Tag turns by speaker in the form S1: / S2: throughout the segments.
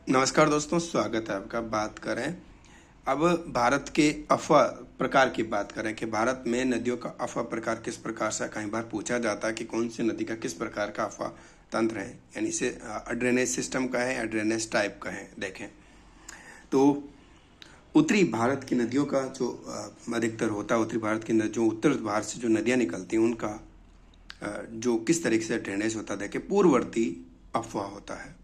S1: नमस्कार दोस्तों, स्वागत है आपका। बात करें अब भारत के अफवाह प्रकार की बात करें कि भारत में नदियों का अफवाह प्रकार किस प्रकार से कई बार पूछा जाता है कि कौन सी नदी का किस प्रकार का अफवाह तंत्र है, यानी से ड्रेनेज सिस्टम का है या ड्रेनेज टाइप का है। देखें तो उत्तरी भारत की नदियों का जो अधिकतर होता है, उत्तरी भारत की जो उत्तर भारत से जो नदियाँ निकलती हैं उनका जो किस तरीके से ड्रेनेज होता है, देखें पूर्ववर्ती अफवाह होता है।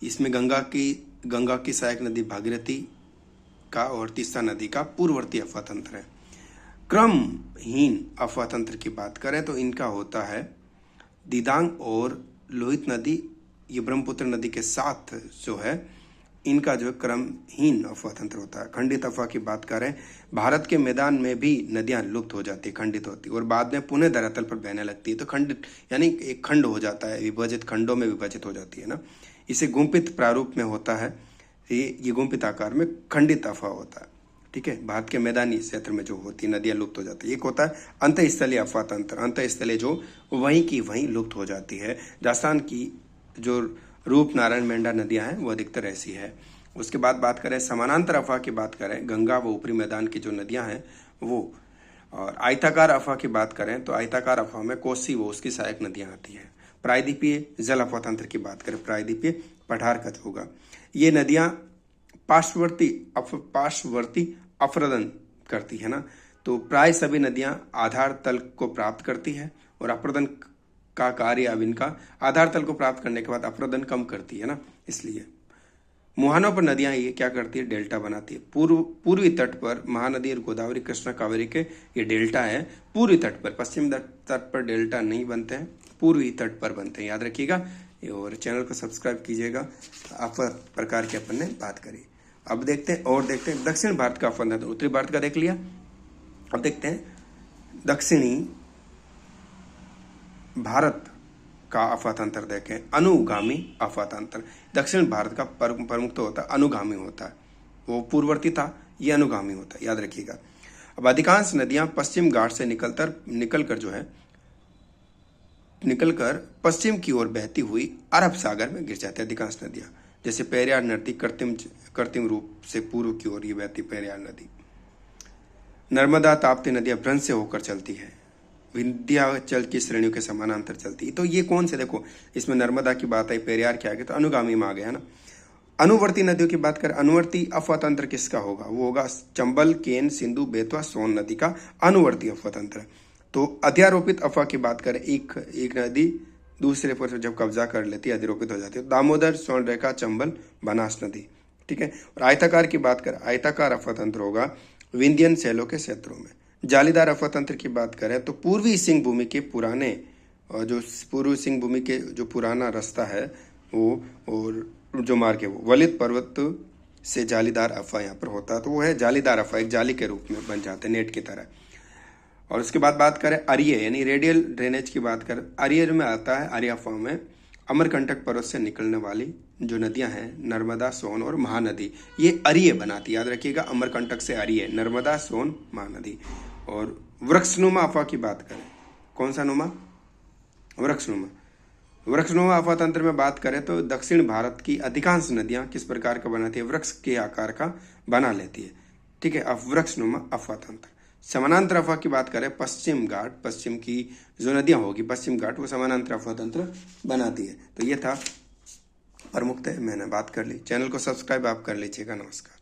S1: इसमें गंगा की सहायक नदी भागीरथी का और तीस्ता नदी का पूर्ववर्ती अफवाह तंत्र है। क्रमहीन अफवाह तंत्र की बात करें तो इनका होता है दिबांग और लोहित नदी, ये ब्रह्मपुत्र नदी के साथ जो है इनका जो क्रमहीन अफवाह तंत्र होता है। खंडित अफवाह की बात करें, भारत के मैदान में भी नदियां लुप्त हो जाती है, खंडित होती है और बाद में पुनः धरातल पर बहने लगती है। तो खंडित यानी एक खंड हो जाता है, विभाजित खंडों में विभाजित हो जाती है ना। इसे गुंफित प्रारूप में होता है, ये गुंफित आकार में खंडित अफवाह होता है। ठीक है, भारत के मैदानी क्षेत्र में जो होती है नदियां लुप्त हो जाती है। एक होता है अंतःस्थलीय अफवाह तंत्र, अंतःस्थलीय जो वहीं की वहीं लुप्त हो जाती है। राजस्थान की जो रूप नारायण मेंढा नदियां हैं वो अधिकतर ऐसी है। उसके बाद बात करें समानांतर अफवाह की बात करें, गंगा व ऊपरी मैदान की जो नदियां हैं वो। और आयताकार अफवाह की बात करें तो आयताकार अफवाह में कोसी व उसकी सहायक नदियां आती है। प्रायद्वीपीय जल अफवाह तंत्र की बात करें, प्रायद्वीपीय पठार कथ होगा। ये नदियां पार्श्ववर्ती अवरोधन करती है ना। तो प्राय सभी नदियां आधार तल को प्राप्त करती है और अवरोधन का कार्य अब इनका आधार तल को प्राप्त करने के बाद अवरोधन कम करती है ना। इसलिए मुहानों पर नदियां ये क्या करती है, डेल्टा बनाती है। पूर्वी तट पर महानदी और गोदावरी कृष्णा कावेरी के ये डेल्टा है पूर्वी तट पर। पश्चिम तट पर डेल्टा नहीं बनते हैं, पूर्वी तट पर बनते हैं, याद रखिएगा। और चैनल को सब्सक्राइब कीजिएगा। अफवाह प्रकार की अपन ने बात करी। अब देखते हैं दक्षिण भारत का अफवाह तंत्र। उत्तरी भारत का देख लिया, अब देखते हैं दक्षिणी भारत का अफवाह तंत्र। देखें अनुगामी अफवाह तंत्र। दक्षिण भारत का प्रमुख तो होता है अनुगामी होता है, वो पूर्ववर्ती था, ये अनुगामी होता है, याद रखिएगा। अब अधिकांश नदियां पश्चिम घाट से निकलकर पश्चिम की ओर बहती हुई अरब सागर में गिर जाती है। अधिकांश नदियां, जैसे पेरियार नदी कृत्रिम रूप से पूर्व की ओर ये बहती पेरियार नदी। नर्मदा ताप्ती नदियां भ्रंश से होकर चलती है, विंध्याचल की श्रेणियों के समानांतर चलती है। तो ये कौन से, देखो इसमें नर्मदा की बात आई, पेरियार की आ गई, तो अनुगामी में आ गया ना। अनुवर्ती नदियों की बात करें, अनुवर्ती अफवाह तंत्र किसका होगा, वो होगा चंबल, केन, सिंधु, बेतवा, सोन नदी का अनुवर्ती अफवाह तंत्र। तो अध्यारोपित अफवाह की बात करें, एक नदी दूसरे पर जब कब्जा कर लेती है अध्यारोपित हो जाती है। दामोदर, स्वर्णरेखा, चंबल, बनास नदी। ठीक है, और आयताकार की बात करें, आयताकार अफवाह तंत्र होगा विंध्यन शैलों के क्षेत्रों में। जालीदार अफवाह तंत्र की बात करें तो पूर्वी सिंह भूमि के पुराना रास्ता है वो, और जो मार्ग है वो वलित पर्वत से जालीदार अफवाह यहाँ पर होता है। तो वो है जालीदार अफवाह, एक जाली के रूप में बन जाते हैं, नेट की तरह। और उसके बाद बात करें अरिये यानी रेडियल ड्रेनेज की बात करें, अरिये में आता है, अरिया अफवाह में अमरकंटक पर्वत से निकलने वाली जो नदियां हैं नर्मदा, सोन और महानदी, ये अरिये बनाती, याद रखिएगा। अमरकंटक से अरिये, नर्मदा, सोन, महानदी। और वृक्षनुमा अफवाह की बात करें, कौन सा नुमा, वृक्षनुमा अफवाह तंत्र में बात करें तो दक्षिण भारत की अधिकांश नदियां किस प्रकार का बनाती है, वृक्ष के आकार का बना लेती है। ठीक है, अब वृक्षनुमा अफवाह तंत्र। समानांतर अफवाह की बात करें, पश्चिम घाट, पश्चिम की जो नदियां होगी पश्चिम घाट, वो समानांतर अफवाह तंत्र बनाती है। तो ये था प्रमुखतः मैंने बात कर ली। चैनल को सब्सक्राइब आप कर लीजिएगा। नमस्कार।